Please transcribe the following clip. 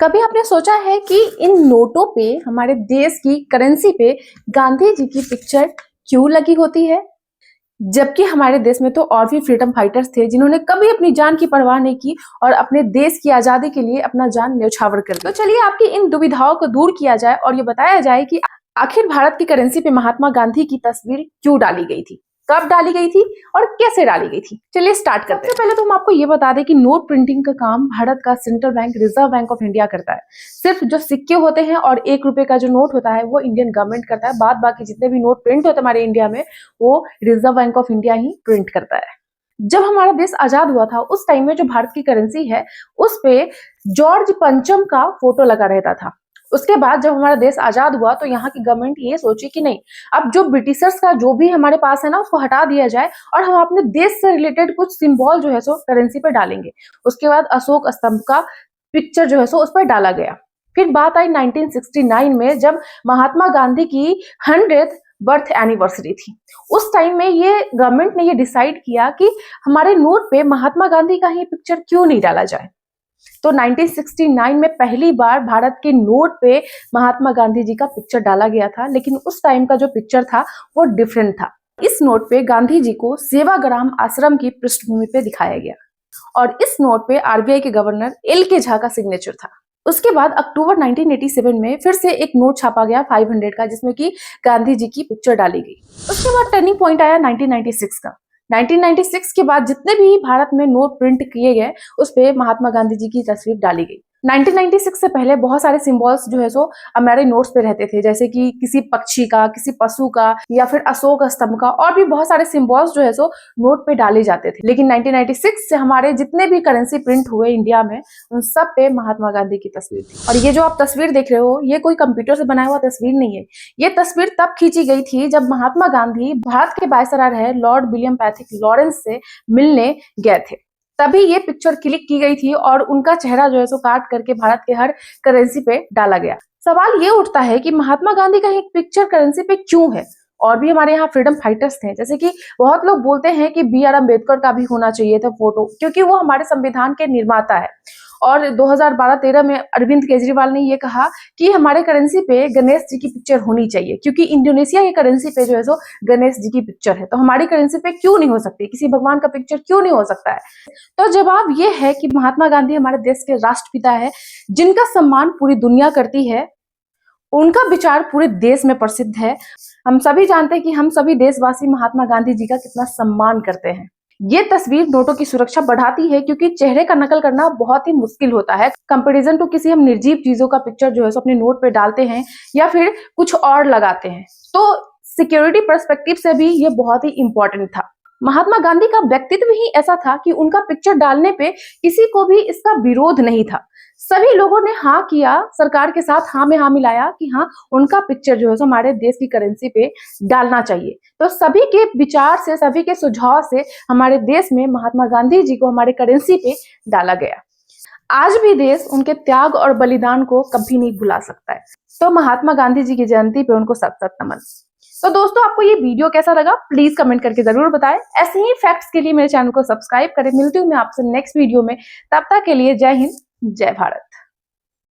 कभी आपने सोचा है कि इन नोटों पे हमारे देश की करेंसी पे गांधी जी की पिक्चर क्यों लगी होती है? जबकि हमारे देश में तो और भी फ्रीडम फाइटर्स थे जिन्होंने कभी अपनी जान की परवाह नहीं की और अपने देश की आजादी के लिए अपना जान न्यौछावर कर दी। तो चलिए आपकी इन दुविधाओं को दूर किया जाए और ये बताया जाए कि आखिर भारत की करेंसी पे महात्मा गांधी की तस्वीर क्यों डाली गई थी, कब डाली गई थी और कैसे डाली गई थी। चलिए स्टार्ट करते हैं। पहले तो हम आपको ये बता दें कि नोट प्रिंटिंग का काम भारत का central bank reserve bank of India करता है। सिर्फ जो सिक्के होते हैं और 1 रुपए का जो नोट होता है वो इंडियन गवर्नमेंट करता है। बाद बाकी जितने भी नोट प्रिंट होते हैं हमारे इंडिया में वो reserve bank of India he print करता है। जब हमारा देश आजाद हुआ था उस टाइम में जो भारत की करेंसी है उस पे जॉर्ज पंचम का फोटो लगा रहता था। उसके बाद जब हमारा देश आजाद हुआ तो यहाँ की गवर्नमेंट ये सोची कि नहीं, अब जो ब्रिटिशर्स का जो भी हमारे पास है ना उसको हटा दिया जाए और हम अपने देश से रिलेटेड कुछ सिंबल जो है सो करेंसी पे डालेंगे। उसके बाद अशोक स्तंभ का पिक्चर जो है सो उस पर डाला गया। फिर बात आई 1969 में जब महात्मा गांधी की 100th बर्थ एनिवर्सरी थी। उस टाइम में ये गवर्नमेंट ने ये डिसाइड किया कि हमारे नोट पे महात्मा गांधी का ही पिक्चर क्यों नहीं डाला जाए। तो 1969 में पहली बार भारत के नोट पे महात्मा गांधी जी का पिक्चर डाला गया था, लेकिन उस टाइम का जो पिक्चर था वो डिफरेंट था। इस नोट पे गांधी जी को सेवाग्राम आश्रम की पृष्ठभूमि पे दिखाया गया और इस नोट पे आरबीआई के गवर्नर एल.के. झा का सिग्नेचर था। उसके बाद अक्टूबर 1987 में फिर से एक नोट छापा गया 500 का, जिसमें कि गांधी जी की पिक्चर डाली गई। उसके बाद टर्निंग पॉइंट आया 1996 का। 1996 के बाद जितने भी भारत में नोट प्रिंट किए गए उस पे महात्मा गांधी जी की तस्वीर डाली गई। 1996 से पहले बहुत सारे सिंबल्स जो है सो हमारे नोट्स पे रहते थे, जैसे कि किसी पक्षी का, किसी पशु का या फिर अशोक स्तंभ का, और भी बहुत सारे सिंबल्स जो है सो नोट पे डाले जाते थे। लेकिन 1996 से हमारे जितने भी करेंसी प्रिंट हुए इंडिया में उन सब पे महात्मा गांधी की तस्वीर थी। और ये जो आप तस्वीर देख रहे हो ये कोई कंप्यूटर से बनाया हुआ तस्वीर नहीं है। ये तस्वीर तब खींची गई थी जब महात्मा गांधी भारत के वायसराय रहे लॉर्ड विलियम पैथिक लॉरेंस से मिलने गए थे। तभी ये पिक्चर क्लिक की गई थी और उनका चेहरा जो है सो काट करके भारत के हर करेंसी पे डाला गया। सवाल ये उठता है कि महात्मा गांधी का एक पिक्चर करेंसी पे क्यों है? और भी हमारे यहाँ फ्रीडम फाइटर्स थे, जैसे कि बहुत लोग बोलते हैं कि बी आर अम्बेडकर का भी होना चाहिए था फोटो, क्योंकि वो हमारे संविधान के निर्माता है। और 2012-13 में अरविंद केजरीवाल ने ये कहा कि हमारे करेंसी पे गणेश जी की पिक्चर होनी चाहिए, क्योंकि इंडोनेशिया की करेंसी पे जो है सो गणेश जी की पिक्चर है, तो हमारी करेंसी पे क्यों नहीं हो सकती, किसी भगवान का पिक्चर क्यों नहीं हो सकता है? तो जवाब ये है कि महात्मा गांधी हमारे देश के राष्ट्रपिता है, जिनका सम्मान पूरी दुनिया करती है। उनका विचार पूरे देश में प्रसिद्ध है। हम सभी जानते हैं कि हम सभी देशवासी महात्मा गांधी जी का कितना सम्मान करते हैं। ये तस्वीर नोटों की सुरक्षा बढ़ाती है, क्योंकि चेहरे का नकल करना बहुत ही मुश्किल होता है कंपैरिजन टू किसी हम निर्जीव चीजों का पिक्चर जो है सो अपने नोट पे डालते हैं या फिर कुछ और लगाते हैं। तो सिक्योरिटी पर्सपेक्टिव से भी ये बहुत ही इंपॉर्टेंट था। महात्मा गांधी का व्यक्तित्व ही ऐसा था कि उनका पिक्चर डालने पे किसी को भी इसका विरोध नहीं था। सभी लोगों ने हाँ किया, सरकार के साथ हाँ में हाँ मिलाया कि हाँ उनका पिक्चर जो है सो हमारे देश की करेंसी पे डालना चाहिए। तो सभी के विचार से, सभी के सुझाव से हमारे देश में महात्मा गांधी जी को हमारे करेंसी पे डाला गया। आज भी देश उनके त्याग और बलिदान को कभी नहीं भुला सकता है। तो महात्मा गांधी जी की जयंती पे उनको सत सत नमन। तो दोस्तों आपको ये वीडियो कैसा लगा प्लीज कमेंट करके जरूर बताएं। ऐसे ही फैक्ट्स के लिए मेरे चैनल को सब्सक्राइब करें। मिलती हूँ मैं आपसे नेक्स्ट वीडियो में, तब तक के लिए जय हिंद, जय भारत।